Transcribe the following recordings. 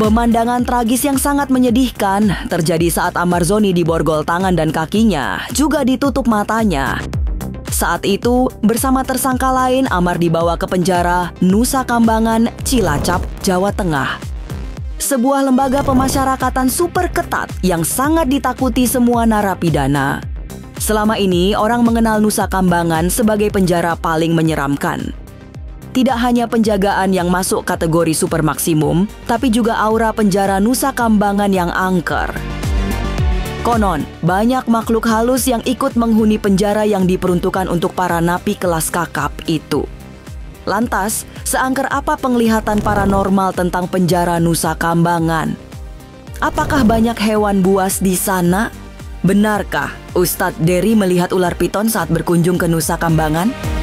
Pemandangan tragis yang sangat menyedihkan terjadi saat Amarzoni diborgol tangan dan kakinya, juga ditutup matanya. Saat itu, bersama tersangka lain, Amar dibawa ke penjara Nusa Kambangan, Cilacap, Jawa Tengah. Sebuah lembaga pemasyarakatan super ketat yang sangat ditakuti semua narapidana. Selama ini, orang mengenal Nusa Kambangan sebagai penjara paling menyeramkan. Tidak hanya penjagaan yang masuk kategori super maksimum, tapi juga aura penjara Nusa Kambangan yang angker. Konon, banyak makhluk halus yang ikut menghuni penjara yang diperuntukkan untuk para napi kelas kakap itu. Lantas, seangker apa penglihatan paranormal tentang penjara Nusa Kambangan? Apakah banyak hewan buas di sana? Benarkah Ustadz Dery melihat ular piton saat berkunjung ke Nusa Kambangan?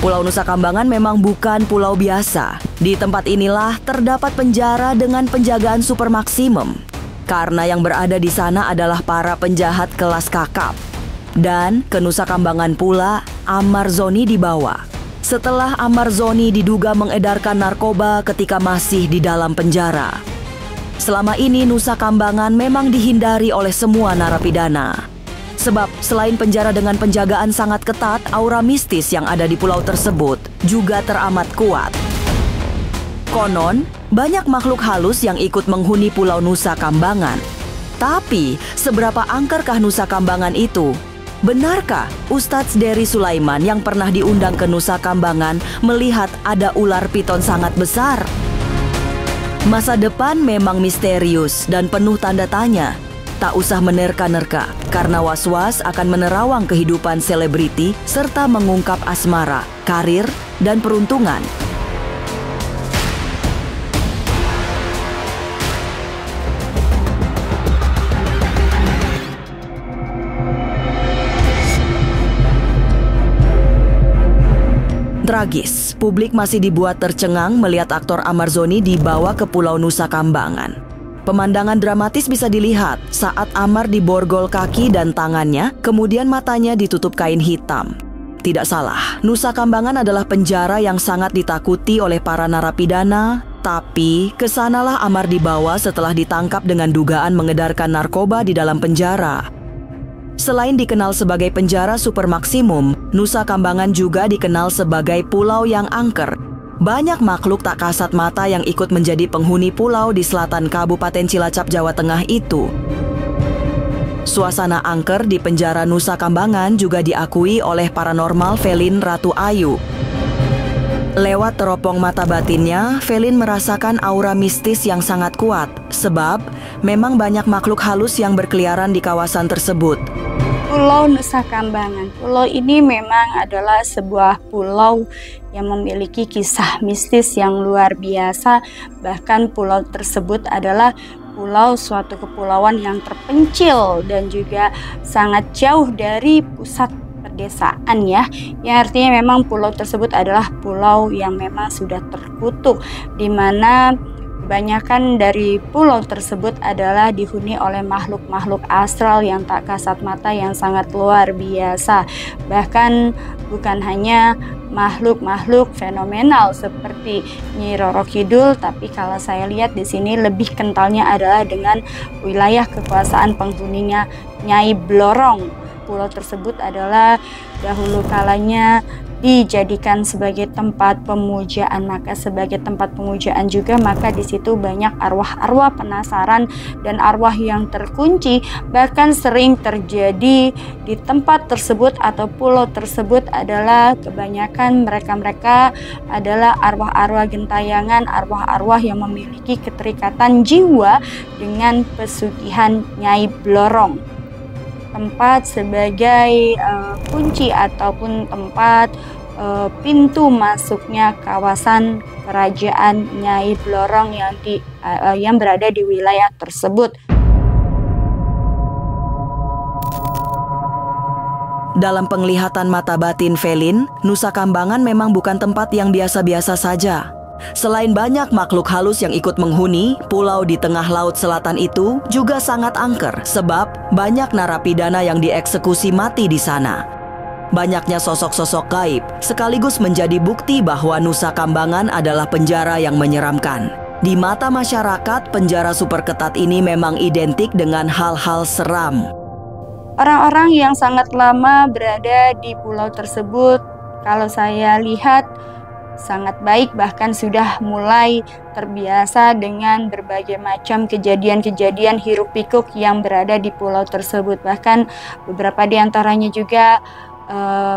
Pulau Nusa Kambangan memang bukan pulau biasa. Di tempat inilah terdapat penjara dengan penjagaan super maksimum. Karena yang berada di sana adalah para penjahat kelas kakap. Dan ke Nusa Kambangan pula Amarzoni dibawa. Setelah Amarzoni diduga mengedarkan narkoba ketika masih di dalam penjara. Selama ini Nusa Kambangan memang dihindari oleh semua narapidana. Sebab selain penjara dengan penjagaan sangat ketat, aura mistis yang ada di pulau tersebut juga teramat kuat. Konon, banyak makhluk halus yang ikut menghuni pulau Nusa Kambangan. Tapi, seberapa angkerkah Nusa Kambangan itu? Benarkah Ustadz Dery Sulaiman yang pernah diundang ke Nusa Kambangan melihat ada ular piton sangat besar? Masa depan memang misterius dan penuh tanda tanya. Tak usah menerka-nerka, karena was-was akan menerawang kehidupan selebriti serta mengungkap asmara, karir, dan peruntungan. Tragis, publik masih dibuat tercengang melihat aktor Amarzoni dibawa ke Pulau Nusa Kambangan. Pemandangan dramatis bisa dilihat saat Amar diborgol kaki dan tangannya, kemudian matanya ditutup kain hitam. Tidak salah, Nusa Kambangan adalah penjara yang sangat ditakuti oleh para narapidana, tapi kesanalah Amar dibawa setelah ditangkap dengan dugaan mengedarkan narkoba di dalam penjara. Selain dikenal sebagai penjara super maksimum, Nusa Kambangan juga dikenal sebagai pulau yang angker. Banyak makhluk tak kasat mata yang ikut menjadi penghuni pulau di selatan Kabupaten Cilacap, Jawa Tengah itu. Suasana angker di penjara Nusa Kambangan juga diakui oleh paranormal Velin Ratu Ayu. Lewat teropong mata batinnya, Velin merasakan aura mistis yang sangat kuat, sebab memang banyak makhluk halus yang berkeliaran di kawasan tersebut. Pulau Nusa Kambangan. Pulau ini memang adalah sebuah pulau yang memiliki kisah mistis yang luar biasa. Bahkan pulau tersebut adalah suatu kepulauan yang terpencil dan juga sangat jauh dari pusat pedesaan ya. Yang artinya memang pulau tersebut adalah pulau yang memang sudah terkutuk, di mana kebanyakan dari pulau tersebut adalah dihuni oleh makhluk-makhluk astral yang tak kasat mata yang sangat luar biasa. Bahkan bukan hanya makhluk-makhluk fenomenal seperti Nyi Roro Kidul, tapi kalau saya lihat di sini lebih kentalnya adalah dengan wilayah kekuasaan penghuninya Nyai Blorong. Pulau tersebut adalah dahulu kalanya dijadikan sebagai tempat pemujaan, maka sebagai tempat pemujaan juga maka di situ banyak arwah-arwah penasaran dan arwah yang terkunci. Bahkan sering terjadi di tempat tersebut atau pulau tersebut adalah kebanyakan mereka adalah arwah-arwah gentayangan, arwah-arwah yang memiliki keterikatan jiwa dengan pesugihan Nyai Blorong. Tempat sebagai kunci ataupun tempat pintu masuknya kawasan kerajaan Nyai Blorong yang berada di wilayah tersebut. Dalam penglihatan mata batin Velin, Nusa Kambangan memang bukan tempat yang biasa-biasa saja. Selain banyak makhluk halus yang ikut menghuni, pulau di tengah laut selatan itu juga sangat angker sebab banyak narapidana yang dieksekusi mati di sana. Banyaknya sosok-sosok gaib sekaligus menjadi bukti bahwa Nusa Kambangan adalah penjara yang menyeramkan. Di mata masyarakat, penjara super ketat ini memang identik dengan hal-hal seram. Orang-orang yang sangat lama berada di pulau tersebut, kalau saya lihat sangat baik, bahkan sudah mulai terbiasa dengan berbagai macam kejadian-kejadian hiruk-pikuk yang berada di pulau tersebut. Bahkan beberapa di antaranya juga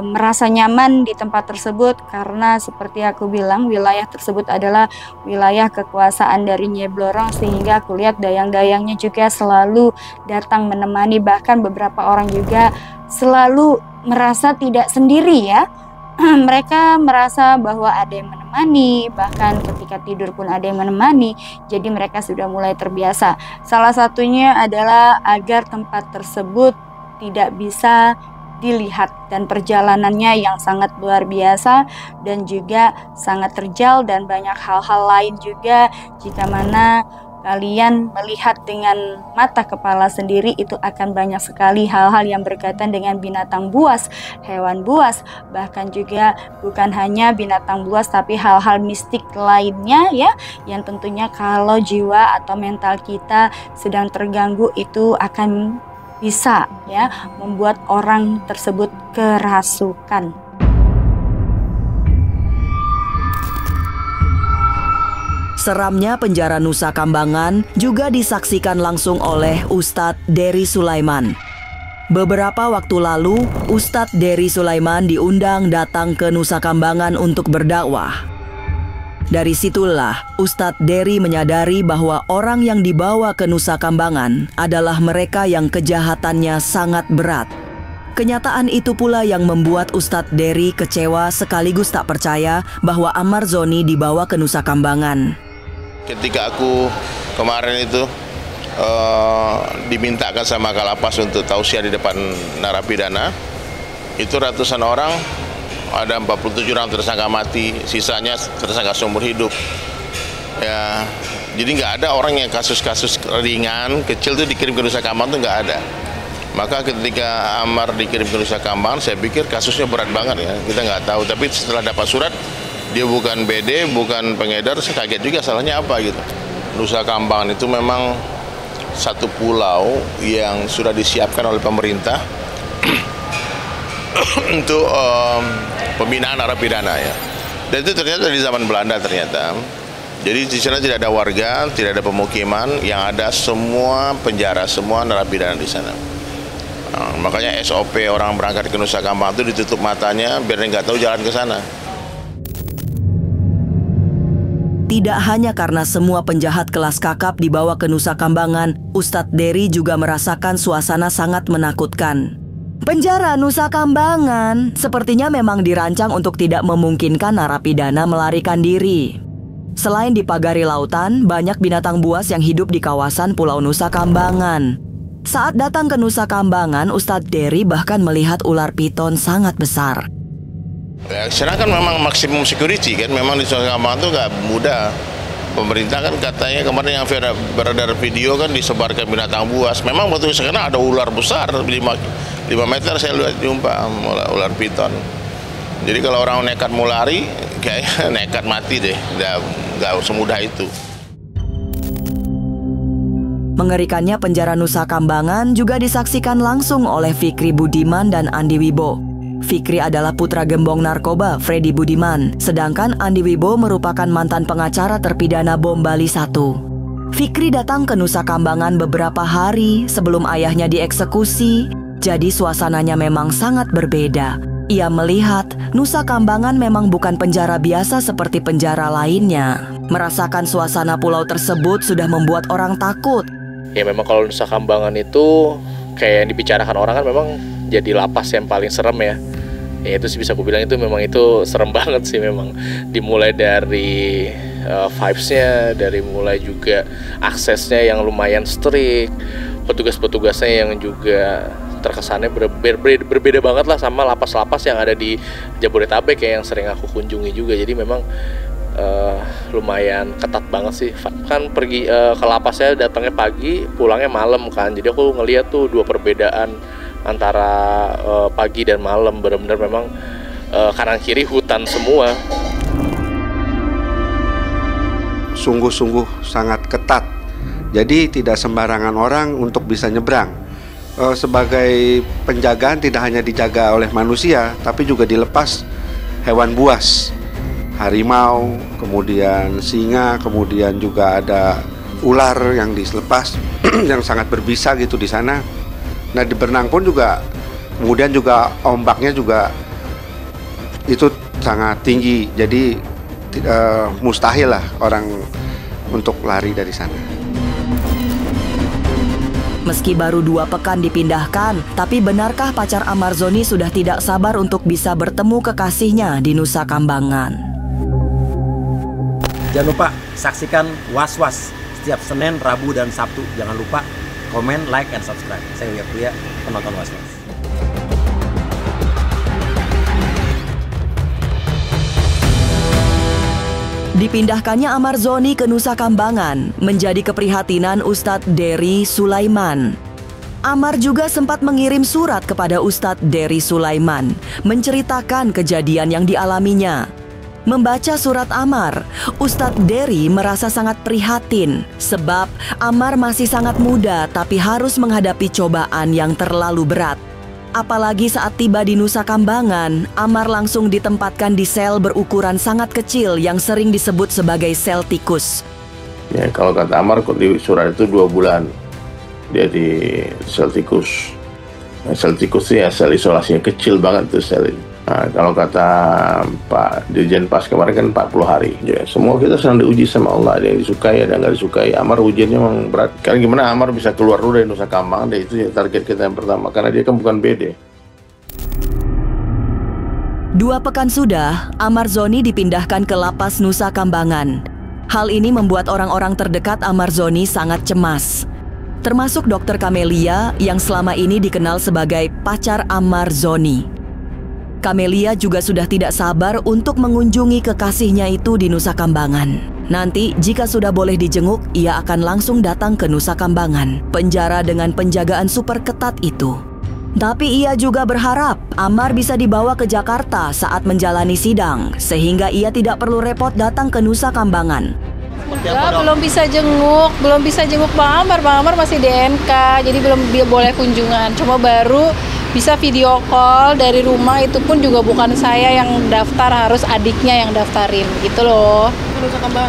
merasa nyaman di tempat tersebut karena seperti aku bilang, wilayah tersebut adalah wilayah kekuasaan dari Nyai Blorong, sehingga aku lihat dayang-dayangnya juga selalu datang menemani. Bahkan beberapa orang juga selalu merasa tidak sendiri ya. Mereka merasa bahwa ada yang menemani, bahkan ketika tidur pun ada yang menemani. Jadi mereka sudah mulai terbiasa. Salah satunya adalah agar tempat tersebut tidak bisa dilihat, dan perjalanannya yang sangat luar biasa dan juga sangat terjal, dan banyak hal-hal lain juga. Jika mana kalian melihat dengan mata kepala sendiri, itu akan banyak sekali hal-hal yang berkaitan dengan binatang buas, hewan buas, bahkan juga bukan hanya binatang buas tapi hal-hal mistik lainnya ya, yang tentunya kalau jiwa atau mental kita sedang terganggu itu akan bisa ya membuat orang tersebut kerasukan. Seramnya penjara Nusa Kambangan juga disaksikan langsung oleh Ustadz Dery Sulaiman. Beberapa waktu lalu, Ustadz Dery Sulaiman diundang datang ke Nusa Kambangan untuk berdakwah. Dari situlah Ustadz Dery menyadari bahwa orang yang dibawa ke Nusa Kambangan adalah mereka yang kejahatannya sangat berat. Kenyataan itu pula yang membuat Ustadz Dery kecewa sekaligus tak percaya bahwa Ahmad Zoni dibawa ke Nusa Kambangan. Ketika aku kemarin itu dimintakan sama Kalapas untuk tausiah di depan narapidana, itu ratusan orang, ada 47 orang tersangka mati, sisanya tersangka seumur hidup. Ya, jadi nggak ada orang yang kasus-kasus ringan, kecil itu dikirim ke Nusa Kambangan, itu nggak ada. Maka ketika Amar dikirim ke Nusa Kambangan, saya pikir kasusnya berat banget ya, kita nggak tahu. Tapi setelah dapat surat, dia bukan BD, bukan pengedar, saya kaget juga salahnya apa gitu. Nusa Kambangan itu memang satu pulau yang sudah disiapkan oleh pemerintah untuk pembinaan narapidana ya. Dan itu ternyata di zaman Belanda ternyata. Jadi di sana tidak ada warga, tidak ada pemukiman, yang ada semua penjara, semua narapidana di sana. Nah, makanya SOP orang berangkat ke Nusa Kambangan itu ditutup matanya biar dia nggak tahu jalan ke sana. Tidak hanya karena semua penjahat kelas kakap dibawa ke Nusa Kambangan, Ustadz Dery juga merasakan suasana sangat menakutkan. Penjara Nusa Kambangan sepertinya memang dirancang untuk tidak memungkinkan narapidana melarikan diri. Selain dipagari lautan, banyak binatang buas yang hidup di kawasan Pulau Nusa Kambangan. Saat datang ke Nusa Kambangan, Ustadz Dery bahkan melihat ular piton sangat besar. Ya, sekarang kan memang maksimum security kan, memang di Nusa Kambangan itu nggak mudah. Pemerintah kan katanya kemarin yang beredar video kan disebarkan binatang buas. Memang waktu sekarang ada ular besar 5 meter saya lihat jumpa ular piton. Jadi kalau orang nekat mau lari, kayaknya nekat mati deh, nggak semudah itu. Mengerikannya penjara Nusa Kambangan juga disaksikan langsung oleh Fikri Budiman dan Andi Wibo. Fikri adalah putra gembong narkoba Freddy Budiman, sedangkan Andi Wibo merupakan mantan pengacara terpidana bom Bali 1. Fikri datang ke Nusa Kambangan beberapa hari sebelum ayahnya dieksekusi, jadi suasananya memang sangat berbeda. Ia melihat Nusa Kambangan memang bukan penjara biasa seperti penjara lainnya. Merasakan suasana pulau tersebut sudah membuat orang takut. Ya memang kalau Nusa Kambangan itu kayak yang dibicarakan orang kan memang jadi lapas yang paling serem ya. Ya itu sih bisa aku bilang itu memang itu serem banget sih memang. Dimulai dari vibes-nya, dari mulai juga aksesnya yang lumayan strict, petugas-petugasnya yang juga terkesannya berbeda banget lah sama lapas-lapas yang ada di Jabodetabek kayak yang sering aku kunjungi juga. Jadi memang lumayan ketat banget sih. Kan pergi ke lapasnya datangnya pagi, pulangnya malam kan. Jadi aku ngeliat tuh dua perbedaan antara pagi dan malam. Benar-benar memang kanan kiri hutan semua. Sungguh-sungguh sangat ketat. Jadi tidak sembarangan orang untuk bisa nyebrang. Sebagai penjagaan tidak hanya dijaga oleh manusia, tapi juga dilepas hewan buas. Harimau, kemudian singa, kemudian juga ada ular yang dilepas yang sangat berbisa gitu di sana. Nah di berenang pun juga, kemudian juga ombaknya juga itu sangat tinggi, jadi mustahil lah orang untuk lari dari sana. Meski baru 2 pekan dipindahkan, tapi benarkah pacar Amarzoni sudah tidak sabar untuk bisa bertemu kekasihnya di Nusa Kambangan? Jangan lupa saksikan Was-Was setiap Senin, Rabu, dan Sabtu. Jangan lupa komen, like, and subscribe. Saya Uya Kuya, penonton Was-Was. Dipindahkannya Amarzoni ke Nusa Kambangan menjadi keprihatinan Ustadz Dery Sulaiman. Amar juga sempat mengirim surat kepada Ustadz Dery Sulaiman menceritakan kejadian yang dialaminya. Membaca surat Amar, Ustadz Dery merasa sangat prihatin sebab Amar masih sangat muda tapi harus menghadapi cobaan yang terlalu berat. Apalagi saat tiba di Nusa Kambangan, Amar langsung ditempatkan di sel berukuran sangat kecil yang sering disebut sebagai sel tikus. Ya, kalau kata Amar di surat itu 2 bulan dia di sel tikus. Nah, sel tikus itu ya sel isolasinya kecil banget tuh sel. Nah, kalau kata Pak Dirjen Pas kemarin kan 40 hari. Ya, semua kita sedang diuji sama Allah. Ada yang disukai, ada yang nggak disukai. Amar ujiannya memang berat. Karena gimana Amar bisa keluar dulu dari Nusa Kambangan, itu ya target kita yang pertama. Karena dia kan bukan BD. 2 pekan sudah, Amarzoni dipindahkan ke lapas Nusa Kambangan. Hal ini membuat orang-orang terdekat Amarzoni sangat cemas. Termasuk Dokter Kamelia yang selama ini dikenal sebagai pacar Amarzoni. Kamelia juga sudah tidak sabar untuk mengunjungi kekasihnya itu di Nusa Kambangan. Nanti jika sudah boleh dijenguk, ia akan langsung datang ke Nusa Kambangan, penjara dengan penjagaan super ketat itu. Tapi ia juga berharap Amar bisa dibawa ke Jakarta saat menjalani sidang, sehingga ia tidak perlu repot datang ke Nusa Kambangan. Ya, belum bisa jenguk Bang Amar. Bang Amar masih DNK, jadi belum boleh kunjungan. Cuma baru bisa video call dari rumah, itu pun juga bukan saya yang daftar, harus adiknya yang daftarin gitu loh.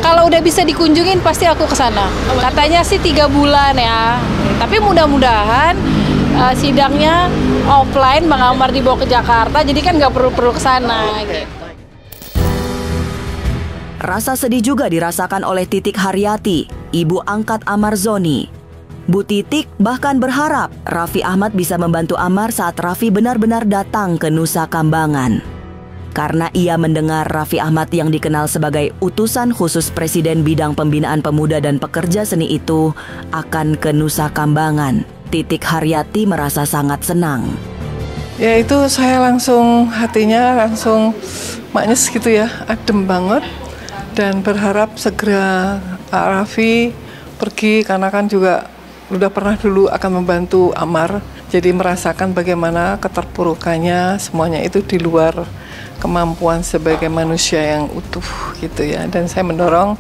Kalau udah bisa dikunjungin pasti aku ke sana. Katanya sih 3 bulan ya. Tapi mudah-mudahan sidangnya offline, Bang Amar dibawa ke Jakarta, jadi kan nggak perlu ke sana gitu. Rasa sedih juga dirasakan oleh Titik Haryati, ibu angkat Amarzoni. Bu Titik bahkan berharap Raffi Ahmad bisa membantu Amar saat Raffi benar-benar datang ke Nusa Kambangan. Karena ia mendengar Raffi Ahmad yang dikenal sebagai utusan khusus Presiden bidang pembinaan pemuda dan pekerja seni itu akan ke Nusa Kambangan. Titik Haryati merasa sangat senang. Ya itu saya langsung hatinya langsung maknyes gitu ya, adem banget. Dan berharap segera Pak Raffi pergi, karena kan juga udah pernah dulu akan membantu Amar. Jadi merasakan bagaimana keterpurukannya, semuanya itu di luar kemampuan sebagai manusia yang utuh gitu ya. Dan saya mendorong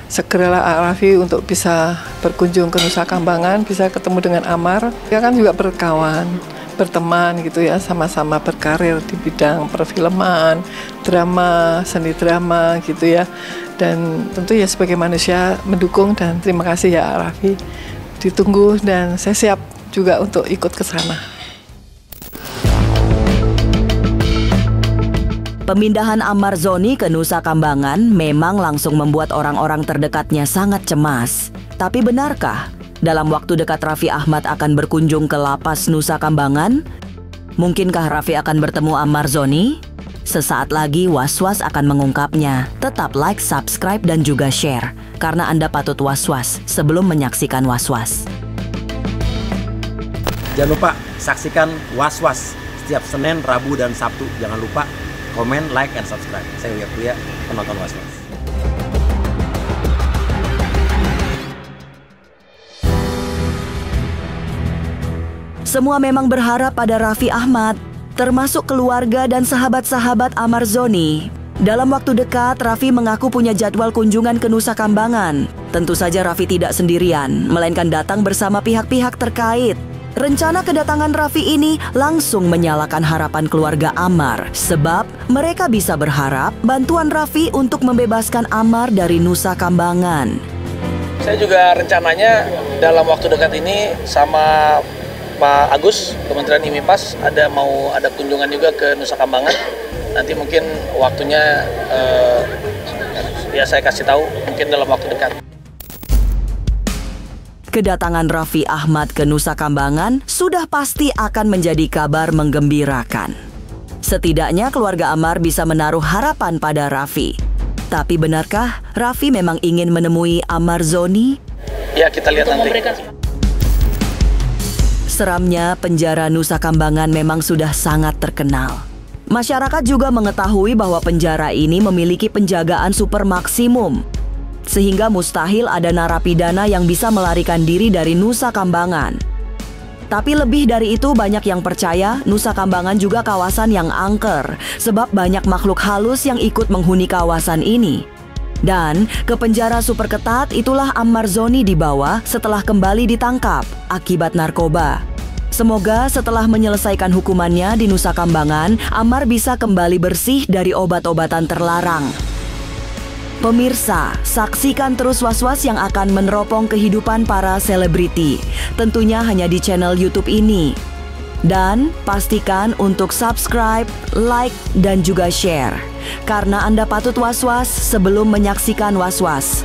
segeralah Pak Raffi untuk bisa berkunjung ke Nusa Kambangan, bisa ketemu dengan Amar. Dia kan juga berkawan, berteman gitu ya, sama-sama berkarir di bidang perfilman, drama, seni drama gitu ya. Dan tentu ya sebagai manusia mendukung, dan terima kasih ya Raffi. Ditunggu dan saya siap juga untuk ikut ke sana. Pemindahan Amarzoni ke Nusa Kambangan memang langsung membuat orang-orang terdekatnya sangat cemas. Tapi benarkah dalam waktu dekat Raffi Ahmad akan berkunjung ke lapas Nusa Kambangan? Mungkinkah Raffi akan bertemu Amarzoni? Sesaat lagi Was-Was akan mengungkapnya. Tetap like, subscribe, dan juga share. Karena Anda patut was-was sebelum menyaksikan Was-Was. Jangan lupa saksikan Was-Was setiap Senin, Rabu, dan Sabtu. Jangan lupa komen, like, and subscribe. Saya Uya Kuya, penonton Was-Was. Semua memang berharap pada Raffi Ahmad, termasuk keluarga dan sahabat-sahabat Ahmad Zoni. Dalam waktu dekat, Raffi mengaku punya jadwal kunjungan ke Nusa Kambangan. Tentu saja Raffi tidak sendirian, melainkan datang bersama pihak-pihak terkait. Rencana kedatangan Raffi ini langsung menyalakan harapan keluarga Ammar, sebab mereka bisa berharap bantuan Raffi untuk membebaskan Ammar dari Nusa Kambangan. Saya juga rencananya dalam waktu dekat ini sama Pak Agus, Kementerian IMIPAS, ada kunjungan juga ke Nusa Kambangan. Nanti mungkin waktunya ya saya kasih tahu mungkin dalam waktu dekat. Kedatangan Raffi Ahmad ke Nusa Kambangan sudah pasti akan menjadi kabar menggembirakan. Setidaknya keluarga Ammar bisa menaruh harapan pada Raffi. Tapi benarkah Raffi memang ingin menemui Ahmad Zoni? Ya, kita lihat nanti. Seramnya penjara Nusa Kambangan memang sudah sangat terkenal. Masyarakat juga mengetahui bahwa penjara ini memiliki penjagaan super maksimum, sehingga mustahil ada narapidana yang bisa melarikan diri dari Nusa Kambangan. Tapi lebih dari itu, banyak yang percaya Nusa Kambangan juga kawasan yang angker, sebab banyak makhluk halus yang ikut menghuni kawasan ini. Dan ke penjara super ketat itulah Ahmad Zoni dibawa setelah kembali ditangkap akibat narkoba. Semoga setelah menyelesaikan hukumannya di Nusa Kambangan, Ammar bisa kembali bersih dari obat-obatan terlarang. Pemirsa, saksikan terus Was-Was yang akan meneropong kehidupan para selebriti, tentunya hanya di channel YouTube ini. Dan pastikan untuk subscribe, like, dan juga share, karena Anda patut was-was sebelum menyaksikan Was-Was.